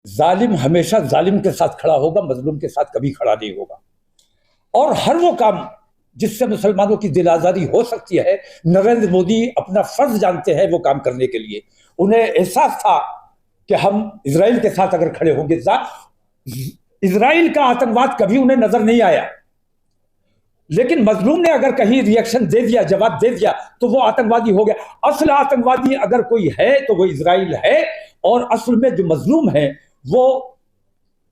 जालिम हमेशा जालिम के साथ खड़ा होगा, मजलूम के साथ कभी खड़ा नहीं होगा। और हर वो काम जिससे मुसलमानों की दिल आज़ादी हो सकती है, नरेंद्र मोदी अपना फर्ज जानते हैं वो काम करने के लिए। उन्हें एहसास था कि हम इसराइल के साथ अगर खड़े होंगे, इसराइल का आतंकवाद कभी उन्हें नजर नहीं आया, लेकिन मजलूम ने अगर कहीं रिएक्शन दे दिया, जवाब दे दिया, तो वो आतंकवादी हो गया। असल आतंकवादी अगर कोई है तो वो इसराइल है, और असल में जो मजलूम है वो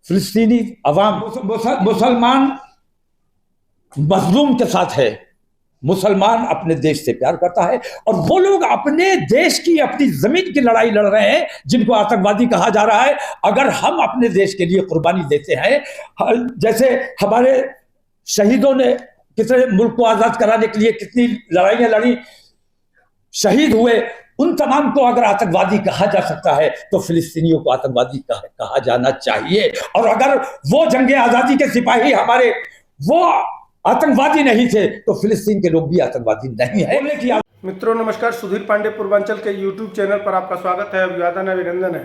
फिलिस्तीनी अवाम, मुसलमान मजलूम के साथ है। मुसलमान अपने देश से प्यार करता है, और वो लोग अपने देश की, अपनी जमीन की लड़ाई लड़ रहे हैं जिनको आतंकवादी कहा जा रहा है। अगर हम अपने देश के लिए कुर्बानी देते हैं, जैसे हमारे शहीदों ने कितने मुल्क को आजाद कराने के लिए कितनी लड़ाइयां लड़ी, शहीद हुए, उन तमाम को अगर आतंकवादी कहा जा सकता है तो फिलिस्तीनियों को आतंकवादी कहा जाना चाहिए। और अगर वो जंगे आजादी के सिपाही हमारे वो आतंकवादी नहीं थे तो फिलिस्तीन के लोग भी आतंकवादी नहीं है। मित्रों नमस्कार, सुधीर पांडे पूर्वांचल के यूट्यूब चैनल पर आपका स्वागत है। अभिवादन अभिनंदन है।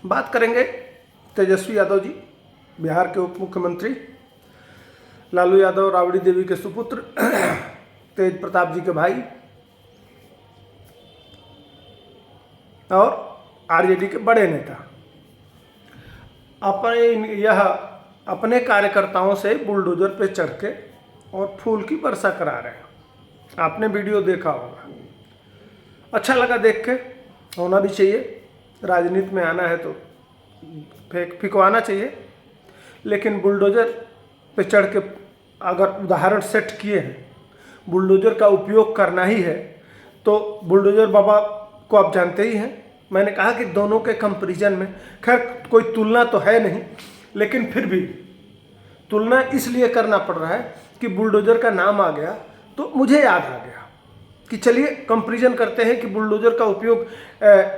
बात करेंगे तेजस्वी यादव जी, बिहार के उप मुख्यमंत्री, लालू यादव राबड़ी देवी के सुपुत्र, तेज प्रताप जी के भाई और आरजेडी के बड़े नेता अपने कार्यकर्ताओं से बुलडोजर पे चढ़ के और फूल की वर्षा करा रहे हैं। आपने वीडियो देखा होगा, अच्छा लगा देख के। होना भी चाहिए, राजनीति में आना है तो फिकवाना चाहिए, लेकिन बुलडोजर पे चढ़ के अगर उदाहरण सेट किए हैं, बुलडोजर का उपयोग करना ही है तो बुलडोजर बाबा को आप जानते ही हैं। मैंने कहा कि दोनों के कंपैरिजन में, खैर कोई तुलना तो है नहीं, लेकिन फिर भी तुलना इसलिए करना पड़ रहा है कि बुलडोजर का नाम आ गया तो मुझे याद आ गया कि चलिए कंपैरिजन करते हैं कि बुलडोजर का उपयोग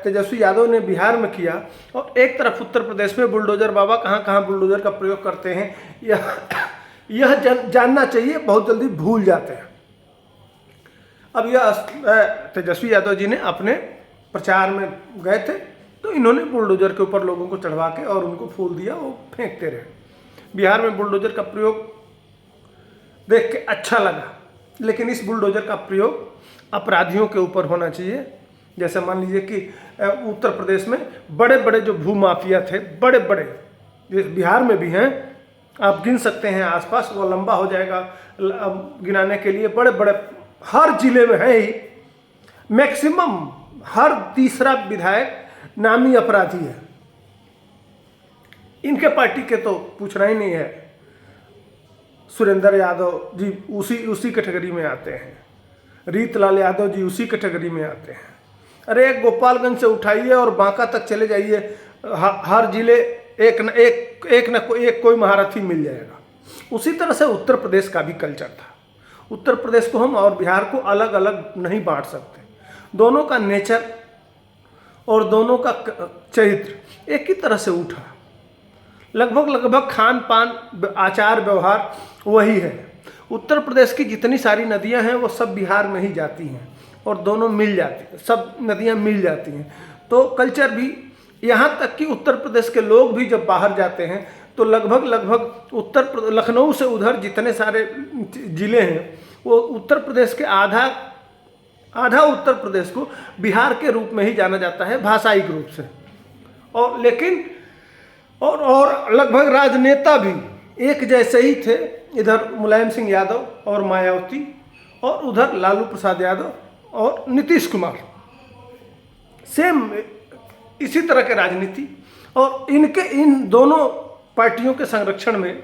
तेजस्वी यादव ने बिहार में किया और एक तरफ उत्तर प्रदेश में बुलडोजर बाबा कहाँ कहाँ बुलडोजर का प्रयोग करते हैं। यह जानना चाहिए, बहुत जल्दी भूल जाते हैं। अब यह तेजस्वी यादव जी ने अपने प्रचार में गए थे तो इन्होंने बुलडोजर के ऊपर लोगों को चढ़वा के और उनको फूल दिया, वो फेंकते रहे। बिहार में बुलडोजर का प्रयोग देख के अच्छा लगा, लेकिन इस बुलडोजर का प्रयोग अपराधियों के ऊपर होना चाहिए। जैसे मान लीजिए कि उत्तर प्रदेश में बड़े बड़े जो भूमाफिया थे, बड़े बड़े, बिहार में भी हैं, आप गिन सकते हैं आसपास, वो लंबा हो जाएगा गिनाने के लिए। बड़े बड़े हर जिले में है ही, मैक्सिमम हर तीसरा विधायक नामी अपराधी है। इनके पार्टी के तो पूछना ही नहीं है। सुरेंद्र यादव जी उसी कैटेगरी में आते हैं, रीतलाल यादव जी उसी कैटेगरी में आते हैं। अरे गोपालगंज से उठाइए और बांका तक चले जाइए, हर जिले एक कोई महारथी मिल जाएगा। उसी तरह से उत्तर प्रदेश का भी कल्चर था। उत्तर प्रदेश को हम और बिहार को अलग अलग नहीं बांट सकते। दोनों का नेचर और दोनों का चरित्र एक ही तरह से उठा, लगभग खान पान आचार व्यवहार वही है। उत्तर प्रदेश की जितनी सारी नदियां हैं वो सब बिहार में ही जाती हैं और दोनों मिल जाती हैं, सब नदियां मिल जाती हैं। तो कल्चर भी, यहाँ तक कि उत्तर प्रदेश के लोग भी जब बाहर जाते हैं तो लगभग लखनऊ से उधर जितने सारे ज़िले हैं वो उत्तर प्रदेश के आधा उत्तर प्रदेश को बिहार के रूप में ही जाना जाता है भाषाई रूप से। और लेकिन और लगभग राजनेता भी एक जैसे ही थे, इधर मुलायम सिंह यादव और मायावती, और उधर लालू प्रसाद यादव और नीतीश कुमार, सेम इसी तरह के राजनीति। और इन दोनों पार्टियों के संरक्षण में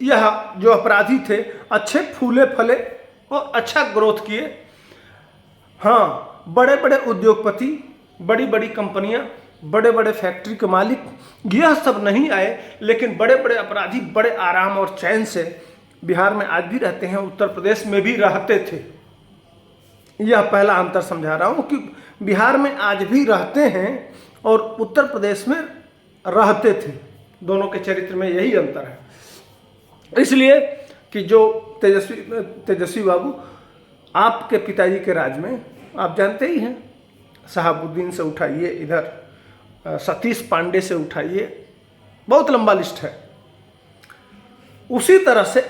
यह जो अपराधी थे अच्छे फूले फले और अच्छा ग्रोथ किए। हाँ, बड़े बड़े उद्योगपति, बड़ी बड़ी कंपनियां, बड़े बड़े फैक्ट्री के मालिक, यह सब नहीं आए, लेकिन बड़े बड़े अपराधी बड़े आराम और चैन से बिहार में आज भी रहते हैं, उत्तर प्रदेश में भी रहते थे। यह पहला अंतर समझा रहा हूँ कि बिहार में आज भी रहते हैं और उत्तर प्रदेश में रहते थे। दोनों के चरित्र में यही अंतर है। इसलिए कि जो तेजस्वी बाबू आपके पिताजी के राज में, आप जानते ही हैं, शहाबुद्दीन से उठाइए, इधर सतीश पांडे से उठाइए, बहुत लंबा लिस्ट है। उसी तरह से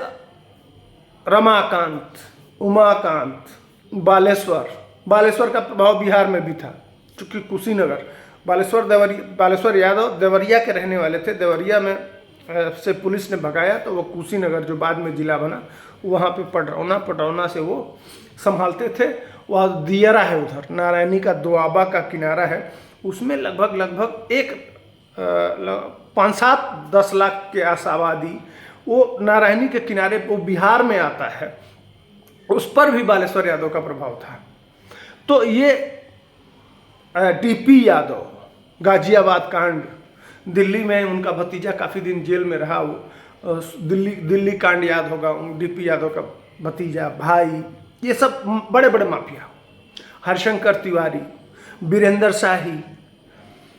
रमाकांत, उमाकांत, बालेश्वर का प्रभाव बिहार में भी था, चूँकि कुशीनगर, बालेश्वर यादव देवरिया के रहने वाले थे। देवरिया में से पुलिस ने भगाया तो वो कुशीनगर, जो बाद में जिला बना, वहाँ पे पटरौना से वो संभालते थे। वह दियरा है, उधर नारायणी का दोआबा का किनारा है, उसमें लगभग 5-7-10 लाख के आबादी वो नारायणी के किनारे, वो बिहार में आता है, उस पर भी बालेश्वर यादव का प्रभाव था। तो ये टीपी यादव, गाजियाबाद कांड, दिल्ली में उनका भतीजा काफ़ी दिन जेल में रहा, वो दिल्ली कांड याद होगा, डीपी यादव का भतीजा, भाई, ये सब बड़े बड़े माफिया, हरशंकर तिवारी, वीरेंद्र शाही,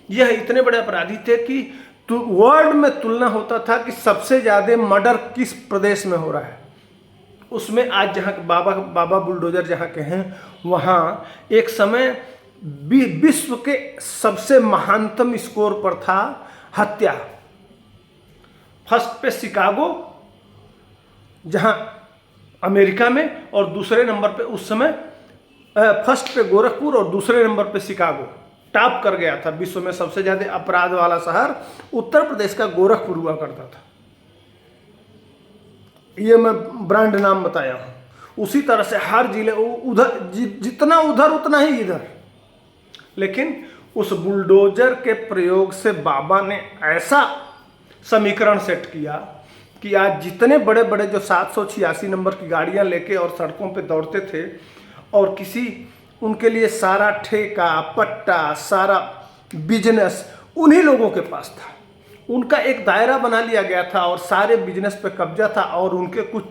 यह इतने बड़े अपराधी थे कि वर्ल्ड में तुलना होता था कि सबसे ज़्यादा मर्डर किस प्रदेश में हो रहा है। उसमें आज जहाँ बाबा बुलडोजर जहाँ के हैं, वहाँ एक समय विश्व के सबसे महानतम स्कोर पर था हत्या। फर्स्ट पे शिकागो जहाँ अमेरिका में, और दूसरे नंबर पे उस समय फर्स्ट पे गोरखपुर और दूसरे नंबर पे शिकागो टॉप कर गया था। विश्व में सबसे ज़्यादा अपराध वाला शहर उत्तर प्रदेश का गोरखपुर हुआ करता था। ये मैं ब्रांड नाम बताया हूँ। उसी तरह से हर जिले उधर, जितना उधर उतना ही इधर। लेकिन उस बुलडोजर के प्रयोग से बाबा ने ऐसा समीकरण सेट किया कि आज जितने बड़े बड़े जो 786 नंबर की गाड़ियां लेके और सड़कों पे दौड़ते थे, और किसी उनके लिए सारा ठेका पट्टा, सारा बिजनेस उन्हीं लोगों के पास था। उनका एक दायरा बना लिया गया था और सारे बिजनेस पे कब्जा था, और उनके कुछ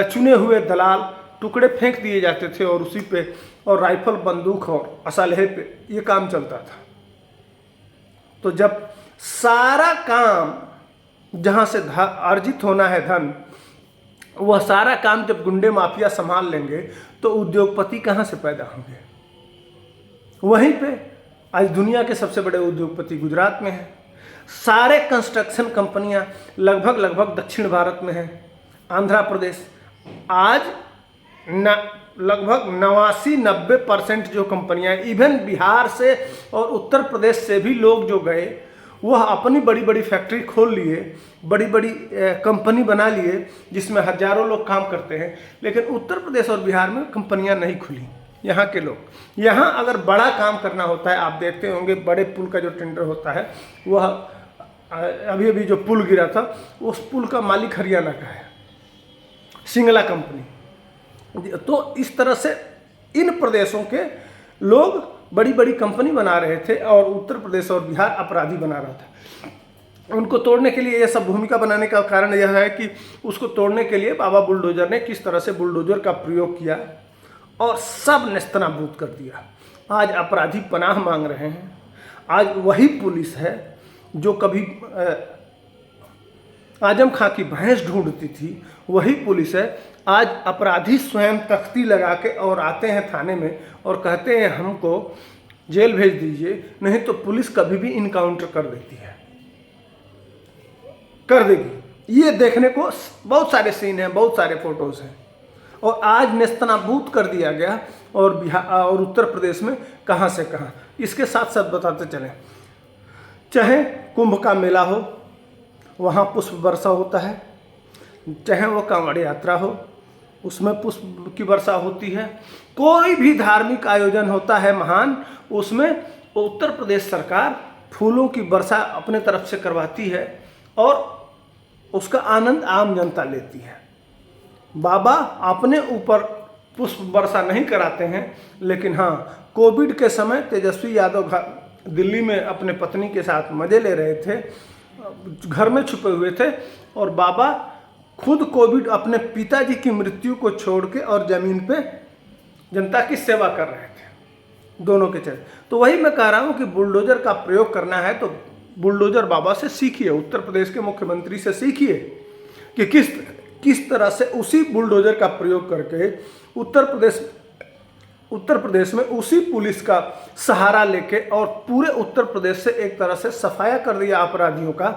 चुने हुए दलाल टुकड़े फेंक दिए जाते थे, और उसी पे, और राइफल, बंदूक और असलहे पे ये काम चलता था। तो जब सारा काम जहाँ से अर्जित होना है धन, वह सारा काम जब गुंडे माफिया संभाल लेंगे, तो उद्योगपति कहाँ से पैदा होंगे? वहीं पे आज दुनिया के सबसे बड़े उद्योगपति गुजरात में हैं। सारे कंस्ट्रक्शन कंपनियां लगभग दक्षिण भारत में हैं। आंध्र प्रदेश आज लगभग 89-90% जो कंपनियां, इवन बिहार से और उत्तर प्रदेश से भी लोग जो गए, वह अपनी बड़ी बड़ी फैक्ट्री खोल लिए, बड़ी बड़ी कंपनी बना लिए, जिसमें हजारों लोग काम करते हैं। लेकिन उत्तर प्रदेश और बिहार में कंपनियां नहीं खुली। यहाँ के लोग, यहाँ अगर बड़ा काम करना होता है, आप देखते होंगे बड़े पुल का जो टेंडर होता है, वह अभी जो पुल गिरा था, उस पुल का मालिक हरियाणा का है, सिंगला कंपनी। तो इस तरह से इन प्रदेशों के लोग बड़ी बड़ी कंपनी बना रहे थे, और उत्तर प्रदेश और बिहार अपराधी बना रहा था। उनको तोड़ने के लिए, यह सब भूमिका बनाने का कारण यह है कि उसको तोड़ने के लिए बाबा बुलडोजर ने किस तरह से बुलडोजर का प्रयोग किया और सब नेस्तनाबूद कर दिया। आज अपराधी पनाह मांग रहे हैं। आज वही पुलिस है जो कभी आजम खां की भैंस ढूंढती थी, वही पुलिस है आज अपराधी स्वयं तख्ती लगा के और आते हैं थाने में और कहते हैं हमको जेल भेज दीजिए, नहीं तो पुलिस कभी भी इनकाउंटर कर देती है, कर देगी। ये देखने को बहुत सारे सीन हैं, बहुत सारे फोटोज हैं। और आज नेस्तनाबूद कर दिया गया, और बिहार और उत्तर प्रदेश में कहाँ से कहाँ। इसके साथ साथ बताते चलें, चाहे कुंभ का मेला हो, वहाँ पुष्प वर्षा होता है, चाहे वो कांवड़ यात्रा हो, उसमें पुष्प की वर्षा होती है। कोई भी धार्मिक आयोजन होता है महान, उसमें उत्तर प्रदेश सरकार फूलों की वर्षा अपने तरफ से करवाती है, और उसका आनंद आम जनता लेती है। बाबा अपने ऊपर पुष्प वर्षा नहीं कराते हैं, लेकिन हाँ, कोविड के समय तेजस्वी यादव दिल्ली में अपने पत्नी के साथ मजे ले रहे थे, घर में छुपे हुए थे, और बाबा खुद कोविड अपने पिताजी की मृत्यु को छोड़ के और ज़मीन पे जनता की सेवा कर रहे थे, दोनों के चलते। तो वही मैं कह रहा हूँ कि बुलडोजर का प्रयोग करना है तो बुलडोजर बाबा से सीखिए, उत्तर प्रदेश के मुख्यमंत्री से सीखिए कि किस तरह से उसी बुलडोजर का प्रयोग करके उत्तर प्रदेश उत्तर प्रदेश में उसी पुलिस का सहारा लेके और पूरे उत्तर प्रदेश से एक तरह से सफाया कर दिया अपराधियों का,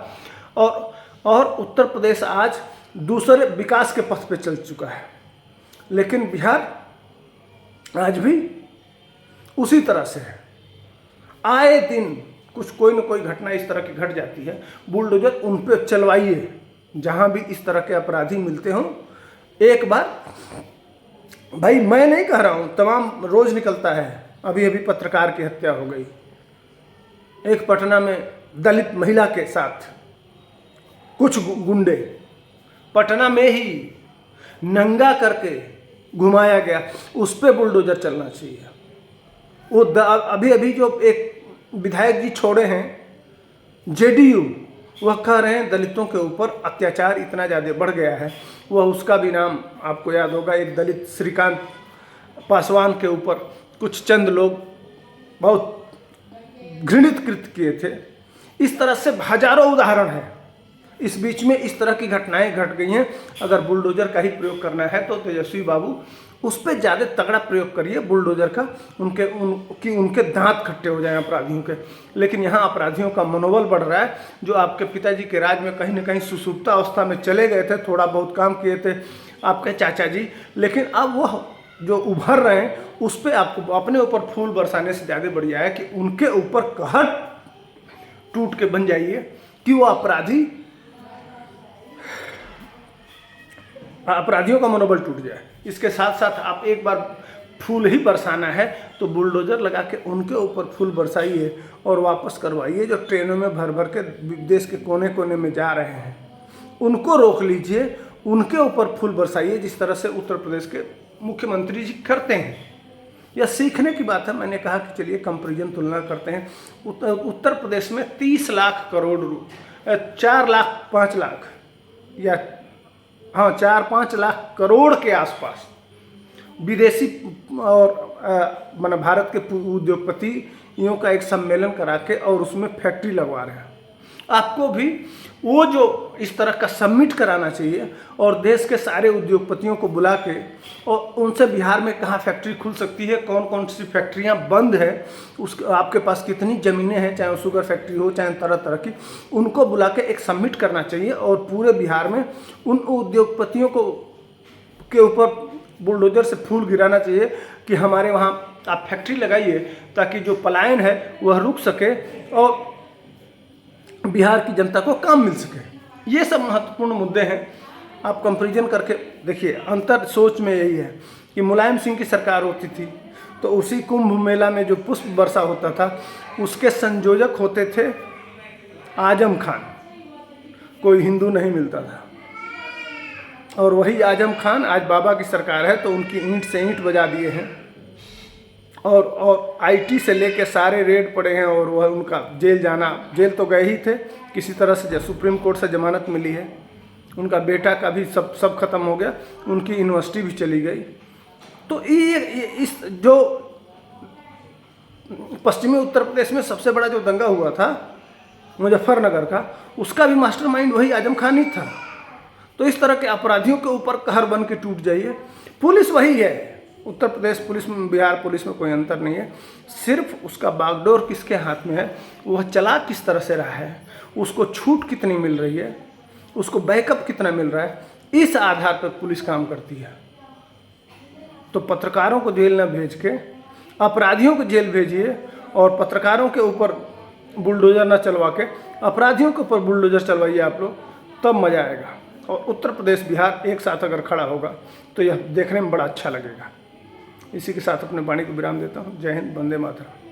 और उत्तर प्रदेश आज दूसरे विकास के पथ पे चल चुका है। लेकिन बिहार आज भी उसी तरह से है। आए दिन कुछ कोई न कोई घटना इस तरह की घट जाती है, बुलडोजर उन पे चलवाइए। जहाँ भी इस तरह के अपराधी मिलते हों, एक बार, भाई मैं नहीं कह रहा हूँ, तमाम रोज निकलता है। अभी अभी पत्रकार की हत्या हो गई, एक पटना में दलित महिला के साथ कुछ गुंडे पटना में ही नंगा करके घुमाया गया, उस पर बुलडोजर चलना चाहिए। वो अभी अभी जो एक विधायक जी छोड़े हैं जेडीयू, वह कह रहे हैं दलितों के ऊपर अत्याचार इतना ज़्यादा बढ़ गया है। वह उसका भी नाम आपको याद होगा, एक दलित श्रीकांत पासवान के ऊपर कुछ चंद लोग बहुत घृणित कृत्य किए थे। इस तरह से हजारों उदाहरण हैं। इस बीच में इस तरह की घटनाएं घट गई हैं। अगर बुलडोजर का ही प्रयोग करना है तो तेजस्वी बाबू उस पर ज़्यादा तगड़ा प्रयोग करिए बुलडोजर का, उनके दांत खट्टे हो जाएं अपराधियों के। लेकिन यहाँ अपराधियों का मनोबल बढ़ रहा है। जो आपके पिताजी के राज में कहीं न कहीं सुसुप्ता अवस्था में चले गए थे, थोड़ा बहुत काम किए थे आपके चाचा जी, लेकिन अब वह जो उभर रहे हैं उस पर आपको अपने ऊपर फूल बरसाने से ज़्यादा बढ़िया है कि उनके ऊपर कहर टूट के बन जाइए कि वो अपराधियों का मनोबल टूट जाए। इसके साथ साथ आप एक बार फूल ही बरसाना है तो बुलडोजर लगा के उनके ऊपर फूल बरसाइए और वापस करवाइए। जो ट्रेनों में भर भर के देश के कोने कोने में जा रहे हैं उनको रोक लीजिए, उनके ऊपर फूल बरसाइए, जिस तरह से उत्तर प्रदेश के मुख्यमंत्री जी करते हैं। यह सीखने की बात है। मैंने कहा कि चलिए कंपैरिजन तुलना करते हैं। उत्तर प्रदेश में 30 लाख करोड़ 4-5 लाख या 4-5 लाख करोड़ के आसपास विदेशी और माना भारत के उद्योगपतियों का एक सम्मेलन करा के और उसमें फैक्ट्री लगवा रहे हैं। आपको भी वो जो इस तरह का सबमिट कराना चाहिए और देश के सारे उद्योगपतियों को बुला के और उनसे बिहार में कहाँ फैक्ट्री खुल सकती है, कौन कौन सी फैक्ट्रियाँ बंद है, उस आपके पास कितनी ज़मीनें हैं, चाहे वो शुगर फैक्ट्री हो चाहे तरह तरह की, उनको बुला के एक सबमिट करना चाहिए। और पूरे बिहार में उन उद्योगपतियों के ऊपर बुलडोजर से फूल गिराना चाहिए कि हमारे वहाँ आप फैक्ट्री लगाइए ताकि जो पलायन है वह रुक सके और बिहार की जनता को काम मिल सके। ये सब महत्वपूर्ण मुद्दे हैं। आप कंपैरिजन करके देखिए। अंतर सोच में यही है कि मुलायम सिंह की सरकार होती थी तो उसी कुंभ मेला में जो पुष्प वर्षा होता था उसके संयोजक होते थे आजम खान। कोई हिंदू नहीं मिलता था और वही आजम खान आज बाबा की सरकार है तो उनकी ईंट से ईंट बजा दिए हैं और आईटी से लेके सारे रेड पड़े हैं और वह उनका जेल तो गए ही थे किसी तरह से, सुप्रीम कोर्ट से जमानत मिली है। उनका बेटा का भी सब खत्म हो गया, उनकी यूनिवर्सिटी भी चली गई। तो ये इस जो पश्चिमी उत्तर प्रदेश में सबसे बड़ा जो दंगा हुआ था मुजफ्फरनगर का, उसका भी मास्टरमाइंड वही आजम खान ही था। तो इस तरह के अपराधियों के ऊपर कहर बन के टूट जाइए। पुलिस वही है, उत्तर प्रदेश पुलिस में बिहार पुलिस में कोई अंतर नहीं है। सिर्फ उसका बागडोर किसके हाथ में है, वह चला किस तरह से रहा है, उसको छूट कितनी मिल रही है, उसको बैकअप कितना मिल रहा है, इस आधार पर पुलिस काम करती है। तो पत्रकारों को जेल न भेज के अपराधियों को जेल भेजिए और पत्रकारों के ऊपर बुलडोजर न चलवा के अपराधियों के ऊपर बुलडोजर चलवाइए आप लोग, तब मज़ा आएगा। और उत्तर प्रदेश बिहार एक साथ अगर खड़ा होगा तो यह देखने में बड़ा अच्छा लगेगा। इसी के साथ अपने वाणी को विराम देता हूँ। जय हिंद, वंदे मातरम।